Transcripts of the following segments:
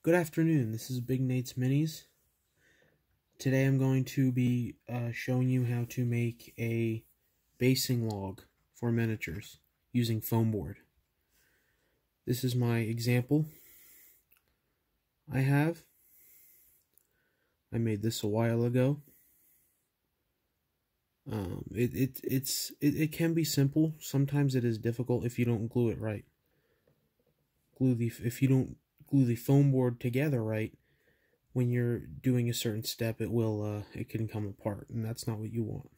Good afternoon, this is Big Nate's Minis. Today I'm going to be showing you how to make a basing log for miniatures using foam board. This is my example I have. I made this a while ago. It can be simple. Sometimes it is difficult if you don't glue it right. If you don't glue the foam board together right, when you're doing a certain step, it can come apart, and that's not what you want.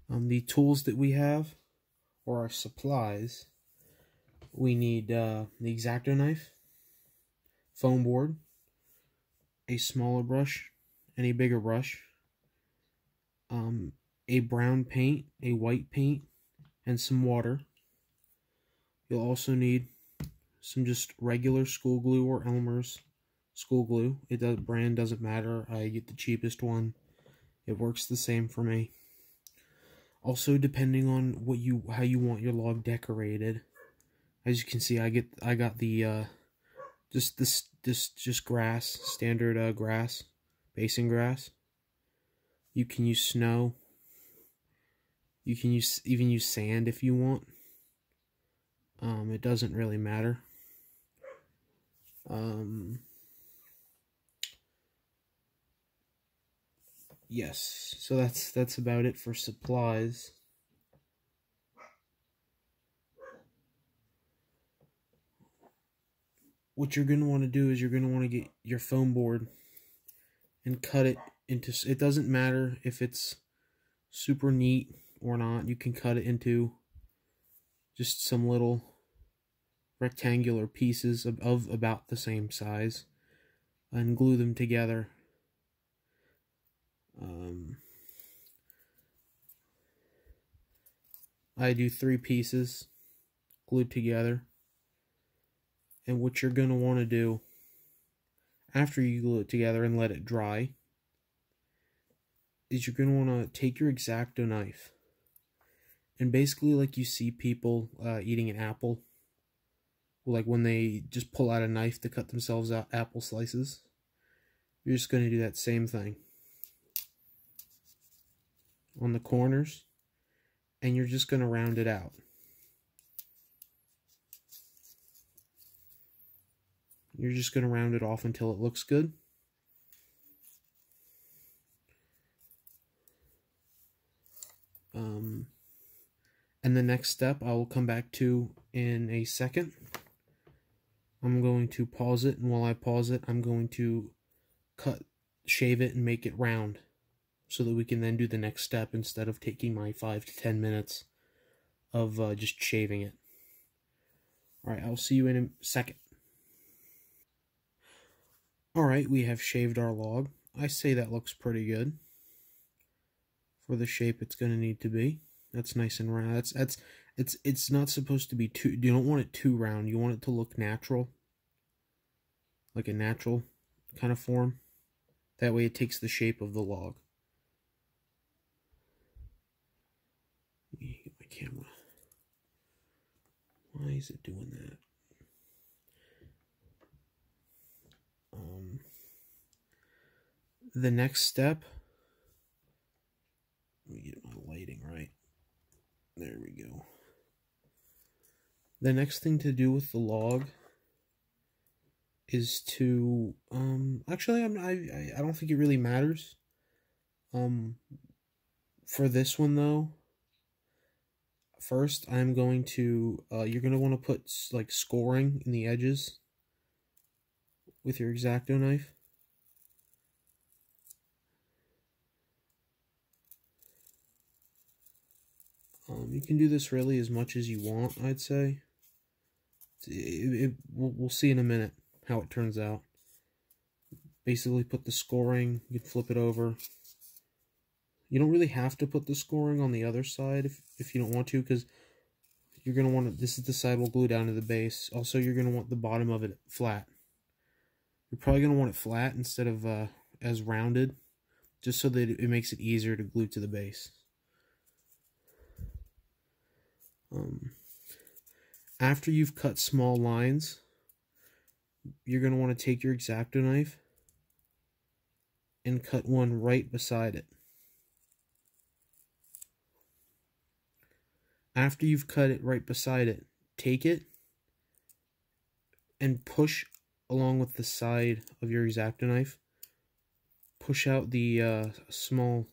The tools that we have, or our supplies, we need the X-Acto knife, foam board, a smaller brush, and a bigger brush, a brown paint, a white paint, and some water. You'll also need some just regular school glue or Elmer's school glue. Brand doesn't matter. I get the cheapest one. It works the same for me. Also, depending on how you want your log decorated, as you can see, I got the just grass, standard grass, basing grass. You can use snow. You can even use sand if you want. It doesn't really matter. Yes, so that's about it for supplies. What you're going to want to do is you're going to want to get your foam board and cut it into, it doesn't matter if it's super neat or not, you can cut it into just some little rectangular pieces of about the same size and glue them together. I do 3 pieces glued together. And what you're going to want to do after you glue it together and let it dry is you're going to want to take your X-Acto knife and basically, like you see people eating an apple, like when they just pull out a knife to cut themselves out apple slices, you're just going to do that same thing on the corners, and you're just going to round it out. You're just going to round it off until it looks good. And the next step I will come back to in a second. I'm going to pause it, and while I pause it, I'm going to shave it and make it round so that we can then do the next step instead of taking my 5 to 10 minutes of just shaving it. Alright, I'll see you in a second. Alright, we have shaved our log. I say that looks pretty good for the shape it's going to need to be. That's nice and round. It's not supposed to be too, you don't want it too round. You want it to look natural. Like a natural kind of form. That way it takes the shape of the log. Let me get my camera. Why is it doing that? The next step, let me get my lighting right. There we go. The next thing to do with the log is to, actually, I don't think it really matters. For this one though, first I'm going to, you're going to want to put like scoring in the edges with your X-Acto knife. You can do this really as much as you want, I'd say. We'll see in a minute how it turns out. Basically put the scoring, you can flip it over. You don't really have to put the scoring on the other side if you don't want to, because you're going to want to, this is the side we'll glue down to the base. Also, you're going to want the bottom of it flat. You're probably going to want it flat instead of as rounded, just so that it makes it easier to glue to the base. After you've cut small lines, you're going to want to take your X-Acto knife and cut one right beside it. After you've cut it right beside it, take it and push along with the side of your X-Acto knife. Push out the small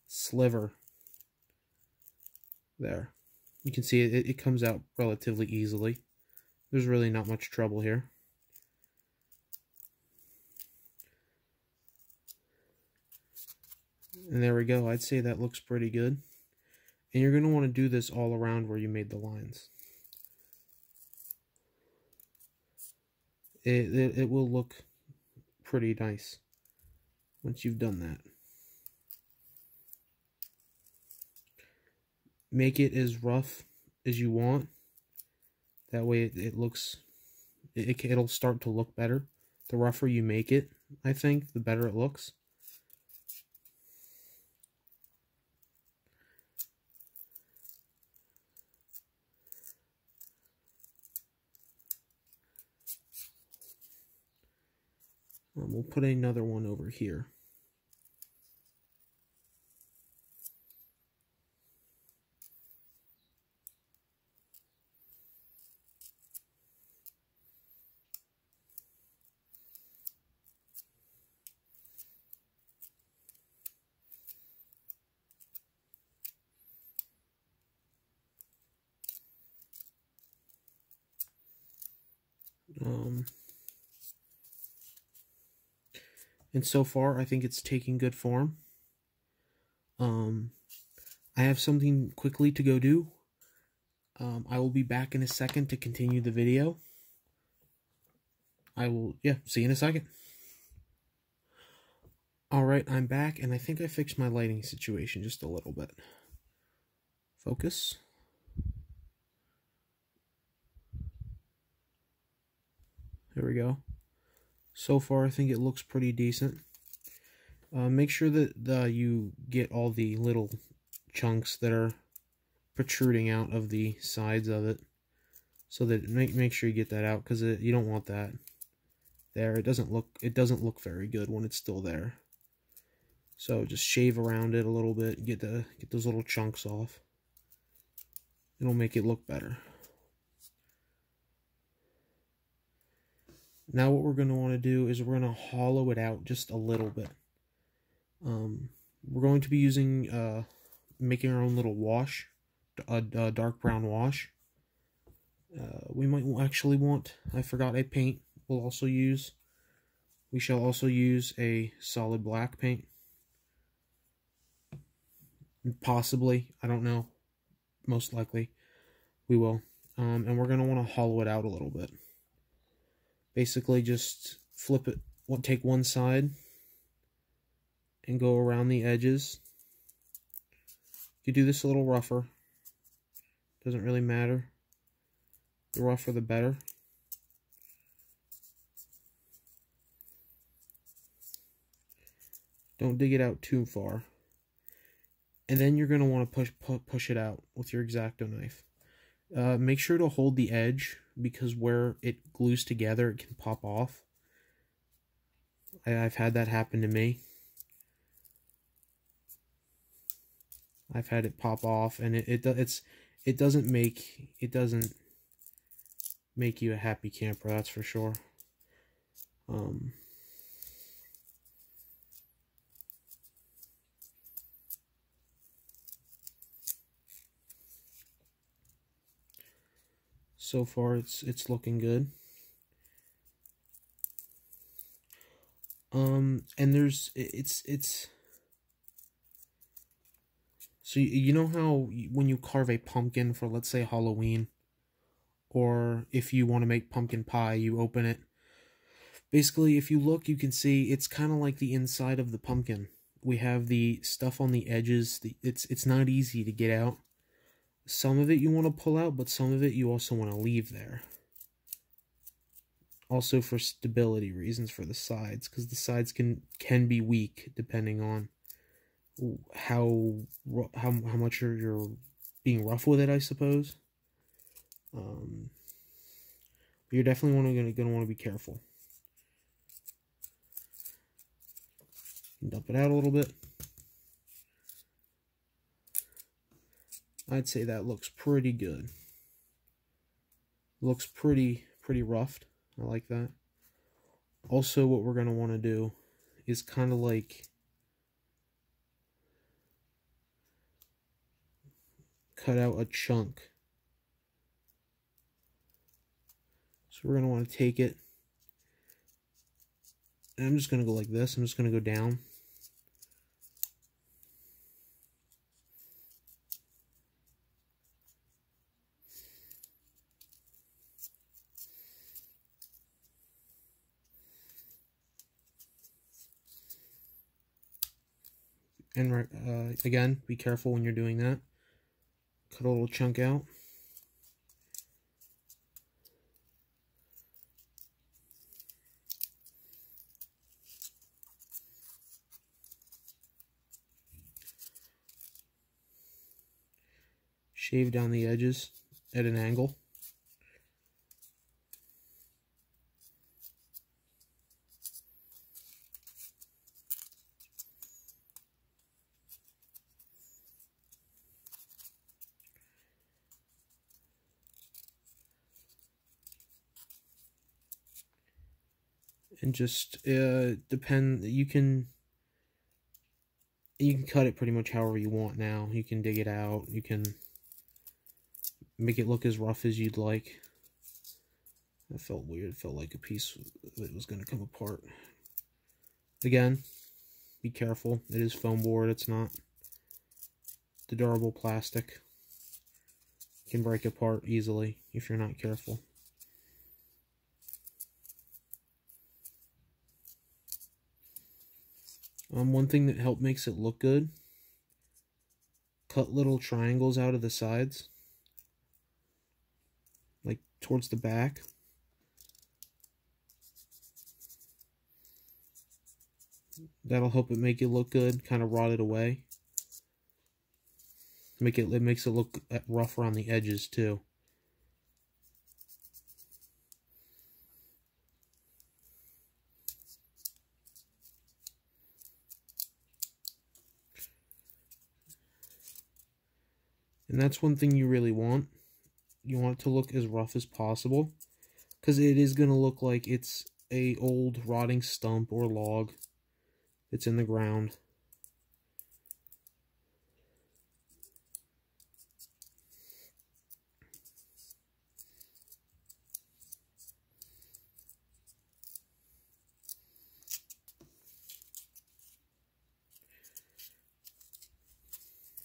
sliver there. You can see it comes out relatively easily. There's really not much trouble here. And there we go. I'd say that looks pretty good. And you're going to want to do this all around where you made the lines. It will look pretty nice once you've done that. Make it as rough as you want. That way it'll start to look better. The rougher you make it, I think, the better it looks. We'll put another one over here. And so far, I think it's taking good form. I have something quickly to go do. I will be back in a second to continue the video. See you in a second. Alright, I'm back, and I think I fixed my lighting situation just a little bit. Focus. There we go. So far, I think it looks pretty decent. Make sure that you get all the little chunks that are protruding out of the sides of it. So that make sure you get that out, because you don't want that there. It doesn't look very good when it's still there. So just shave around it a little bit, get those little chunks off. It'll make it look better. Now what we're going to want to do is we're going to hollow it out just a little bit. We're going to be using, making our own little wash, a dark brown wash. We might actually want, I forgot a paint we shall also use a solid black paint. Possibly, I don't know, most likely we will. And we're going to want to hollow it out a little bit. Basically, just flip it, take one side and go around the edges. You do this a little rougher. Doesn't really matter. The rougher, the better. Don't dig it out too far. And then you're going to want to push it out with your X-Acto knife. Make sure to hold the edge, because where it glues together, it can pop off. I've had that happen to me. I've had it pop off, and it doesn't make you a happy camper, that's for sure. So far, it's looking good. And so you know how when you carve a pumpkin for, let's say, Halloween, or if you want to make pumpkin pie, you open it. Basically, if you look, you can see it's kind of like the inside of the pumpkin. We have the stuff on the edges. It's not easy to get out. Some of it you want to pull out, but some of it you also want to leave there. Also for stability reasons for the sides, because the sides can be weak depending on how much you're being rough with it, I suppose. But you're definitely gonna want to be careful. Dump it out a little bit. I'd say that looks pretty good. Looks pretty roughed. I like that. Also, what we're going to want to do is kind of like cut out a chunk. So we're going to want to take it, and I'm just going to go like this. I'm just going to go down. And again, be careful when you're doing that. Cut a little chunk out. Shave down the edges at an angle. And just depend. You can cut it pretty much however you want now. You can dig it out. You can make it look as rough as you'd like. That felt weird. It felt like a piece that was going to come apart. Again, be careful. It is foam board. It's not the durable plastic. It can break apart easily if you're not careful. One thing that makes it look good, cut little triangles out of the sides, like towards the back. That'll help it make it look good, kind of rot it away. It makes it look rough around the edges too. And that's one thing you really want. You want it to look as rough as possible, because it is going to look like it's a old rotting stump or log that's in the ground.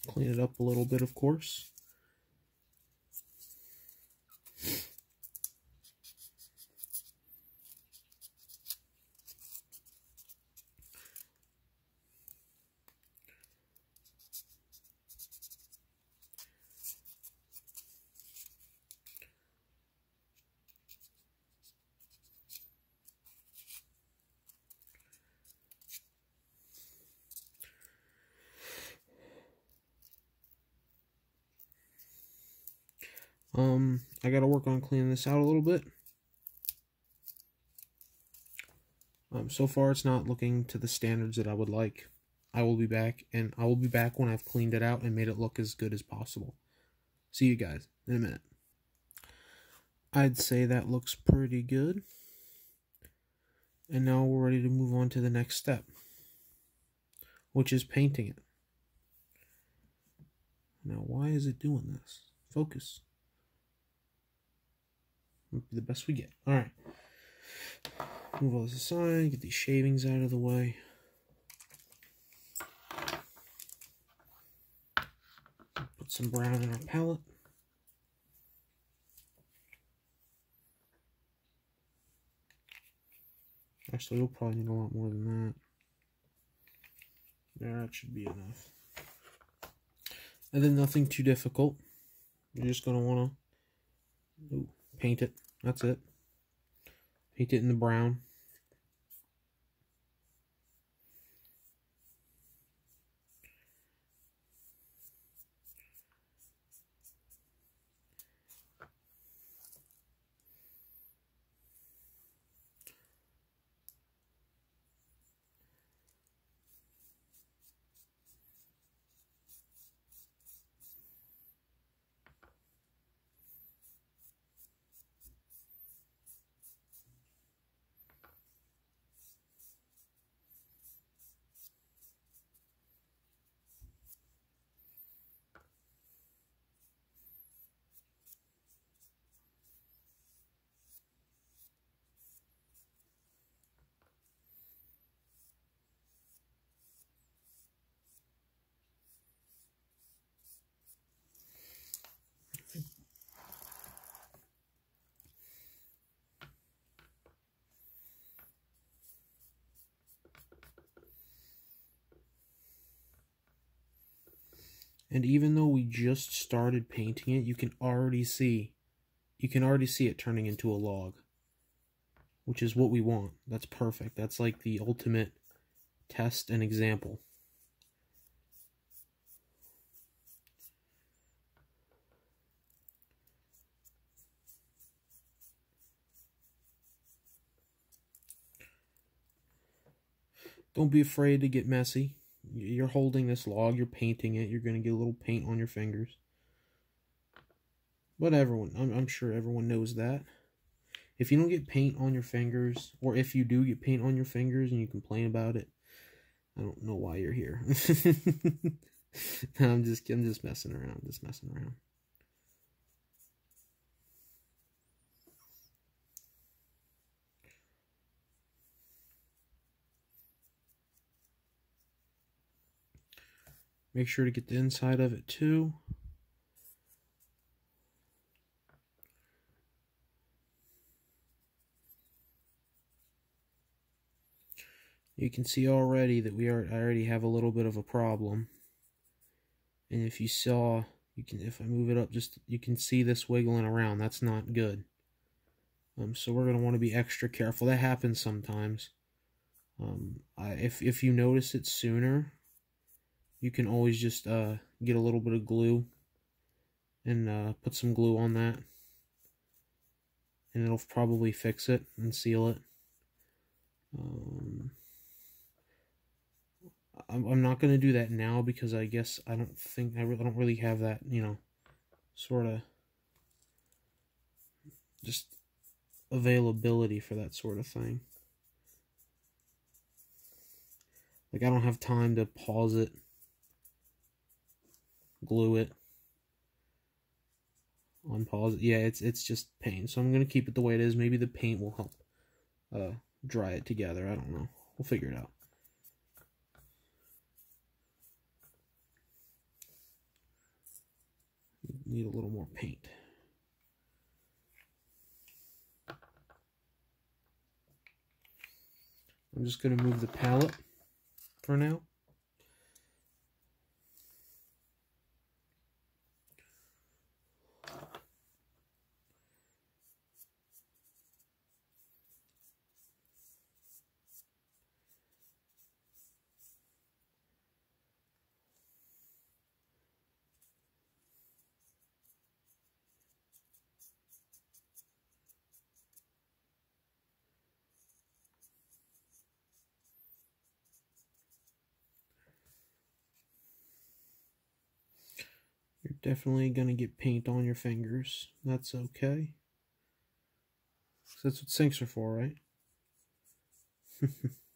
Clean it up a little bit, of course. I gotta work on cleaning this out a little bit. So far it's not looking to the standards that I would like. I will be back, and I will be back when I've cleaned it out and made it look as good as possible. See you guys in a minute. I'd say that looks pretty good. And now we're ready to move on to the next step, which is painting it. Now, why is it doing this? Focus. The best we get. Alright. Move all this aside, get these shavings out of the way. Put some brown in our palette. Actually, we'll probably need a lot more than that. There, that should be enough. And then nothing too difficult. You're just going to want to paint it. That's it. Paint it in the brown. And even though we just started painting it, you can already see it turning into a log, which is what we want. That's perfect. That's like the ultimate test and example. Don't be afraid to get messy. You're holding this log, you're painting it, you're going to get a little paint on your fingers. But I'm sure everyone knows that. If you don't get paint on your fingers, or if you do get paint on your fingers and you complain about it, I don't know why you're here. I'm just messing around. Just messing around. Make sure to get the inside of it too. You can see already that I already have a little bit of a problem. And if you saw, if I move it up, you can see this wiggling around. That's not good. So we're going to want to be extra careful. That happens sometimes. If you notice it sooner, you can always just get a little bit of glue and put some glue on that, and it'll probably fix it and seal it. I'm not going to do that now because I guess I don't really have that, sort of just availability for that sort of thing. Like, I don't have time to pause it, glue it, unpause it. Yeah, it's just paint. So I'm going to keep it the way it is. Maybe the paint will help dry it together. I don't know. We'll figure it out. Need a little more paint. I'm just going to move the palette for now. You're definitely going to get paint on your fingers. That's okay. That's what sinks are for, right?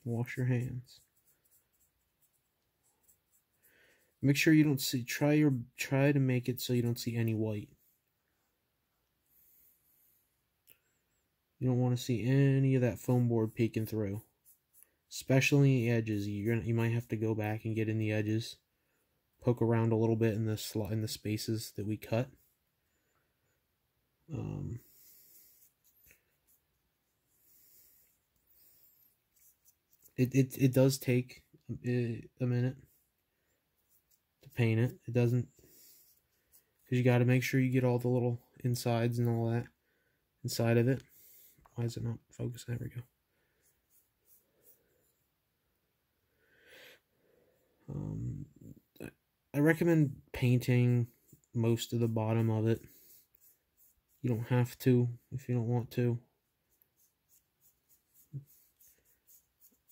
Wash your hands. Make sure you don't see, try to make it so you don't see any white. You don't want to see any of that foam board peeking through. Especially the edges. You might have to go back and get in the edges. Poke around a little bit in the spaces that we cut. It does take a minute to paint it. It doesn't, because you got to make sure you get all the little insides and all that inside of it. Why is it not focusing? There we go. I recommend painting most of the bottom of it. You don't have to if you don't want to.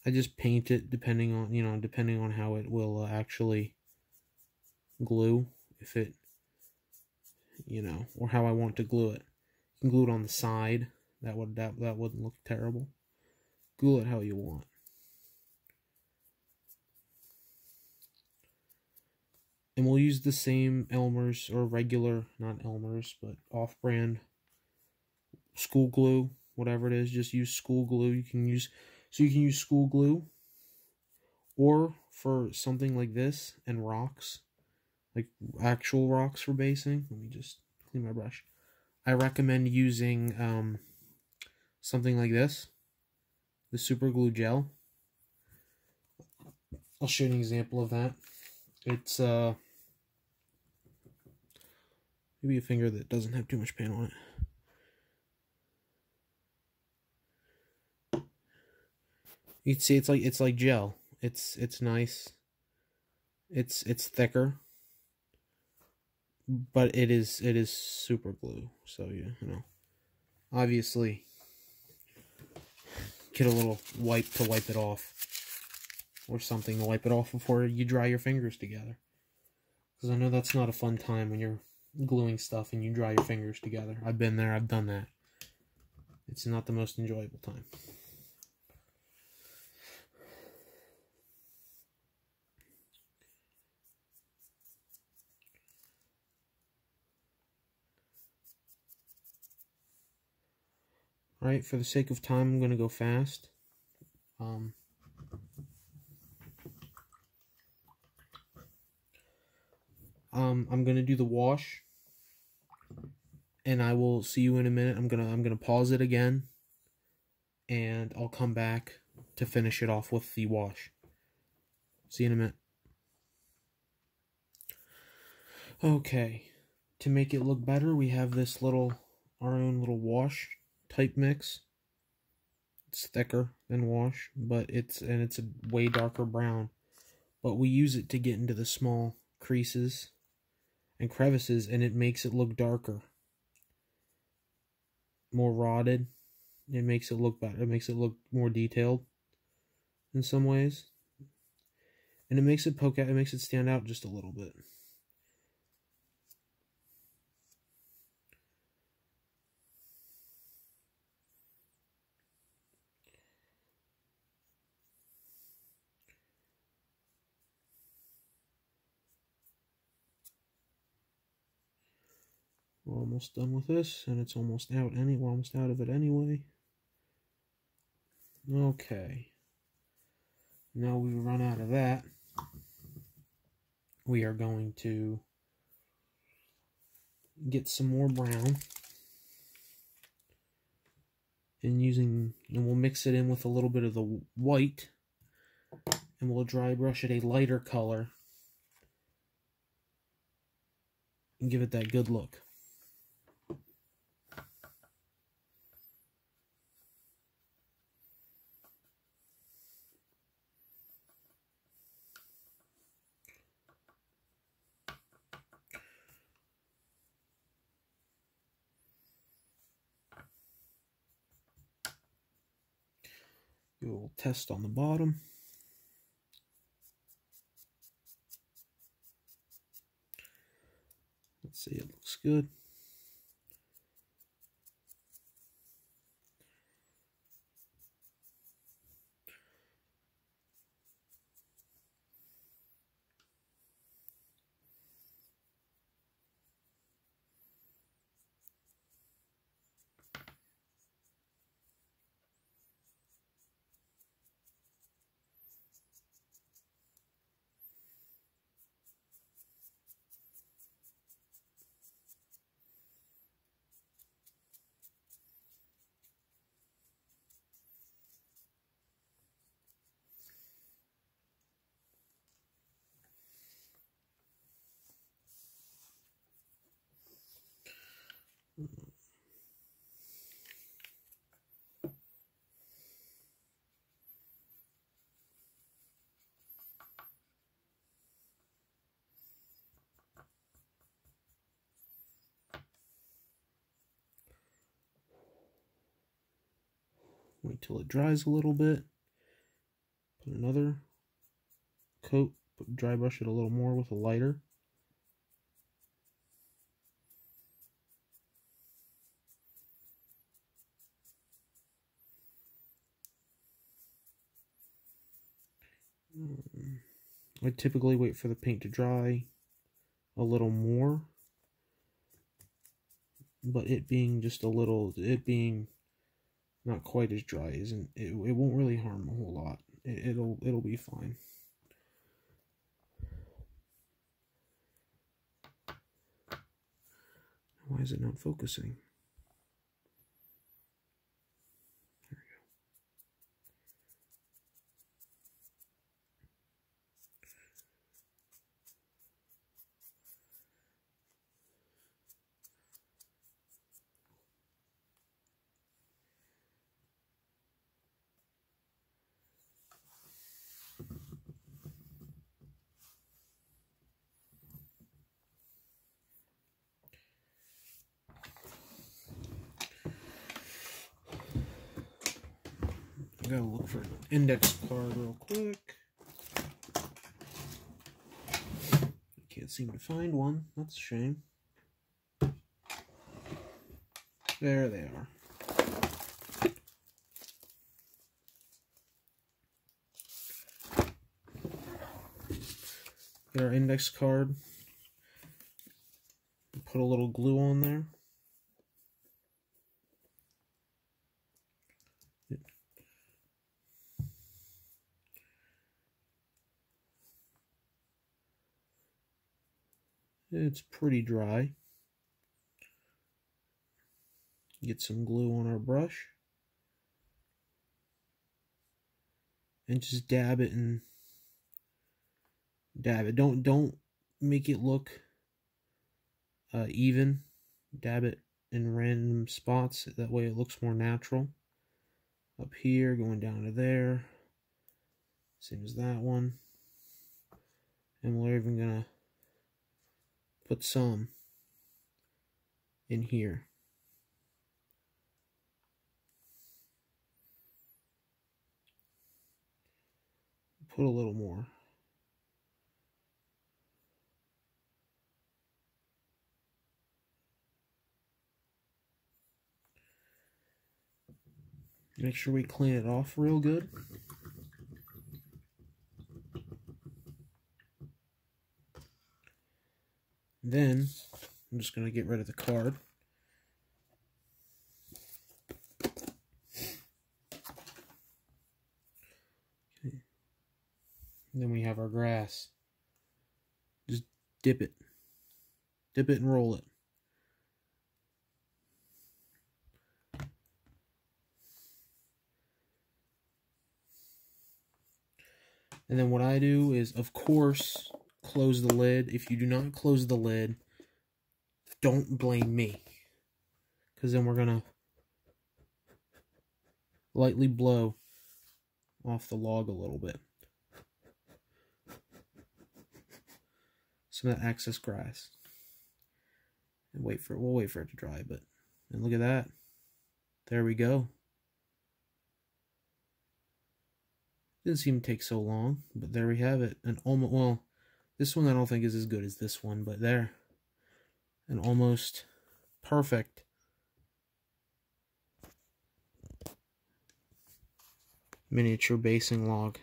I just paint it depending on how it will actually glue, if it, or how I want to glue it. You can glue it on the side. That wouldn't look terrible. Glue it how you want. And we'll use the same Elmer's, or regular, not Elmer's, but off-brand school glue, whatever it is. Just use school glue. You can use school glue, or for something like this and rocks, like actual rocks for basing. Let me just clean my brush. I recommend using something like this, the super glue gel. I'll show you an example of that. It's Maybe a finger that doesn't have too much paint on it. You can see it's like gel. It's nice. It's thicker, but it is super glue. So yeah, you know, obviously get a little wipe to wipe it off, or something to wipe it off before you dry your fingers together. Because I know that's not a fun time when you're gluing stuff and you dry your fingers together. I've been there, I've done that. It's not the most enjoyable time. Alright, for the sake of time, I'm going to go fast. I'm going to do the wash, and I will see you in a minute. I'm gonna pause it again, and I'll come back to finish it off with the wash. See you in a minute. Okay, to make it look better, we have this our own little wash type mix. It's thicker than wash, but it's a way darker brown. But we use it to get into the small creases and crevices, and it makes it look darker, more rotted. It makes it look better. It makes it look more detailed in some ways, and it makes it poke out. It makes it stand out just a little bit. We're almost done with this, and it's almost out. We're almost out of it anyway. Okay. Now we run out of that. We are going to get some more brown, and we'll mix it in with a little bit of the white, and we'll dry brush it a lighter color and give it that good look. Do a little test on the bottom. Let's see, it looks good. Wait till it dries a little bit. Put another coat, dry brush it a little more with a lighter. I typically wait for the paint to dry a little more, but it being not quite as dry isn't it won't really harm a whole lot. It'll be fine. Why is it not focusing? There we gotta look for an index card real quick. Can't seem to find one. That's a shame. There they are. Get our index card. Put a little glue on there. It's pretty dry. Get some glue on our brush. And just dab it and dab it. Don't make it look even. Dab it in random spots. That way it looks more natural. Up here, going down to there. Same as that one. And we're even gonna put some in here. Put a little more. Make sure we clean it off real good. Then, I'm just going to get rid of the card. Okay. And then we have our grass. Just dip it. Dip it and roll it. And then what I do is, of course, close the lid. If you do not close the lid, don't blame me. Because then we're going to lightly blow off the log a little bit. Some of that excess grass. And we'll wait for it to dry, and look at that. There we go. Didn't seem to take so long, but there we have it. And almost, well, this one I don't think is as good as this one, but there. An almost perfect miniature basing log.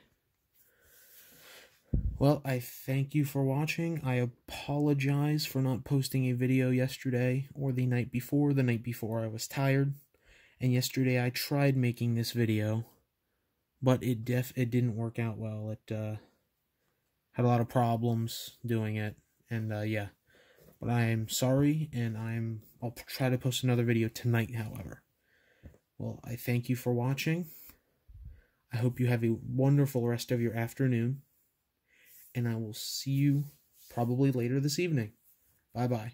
Well, I thank you for watching. I apologize for not posting a video yesterday or the night before. The night before I was tired, and yesterday I tried making this video, but it didn't work out well. It had a lot of problems doing it, and yeah. But I am sorry, and I'll try to post another video tonight, however. Well, I thank you for watching. I hope you have a wonderful rest of your afternoon, and I will see you probably later this evening. Bye-bye.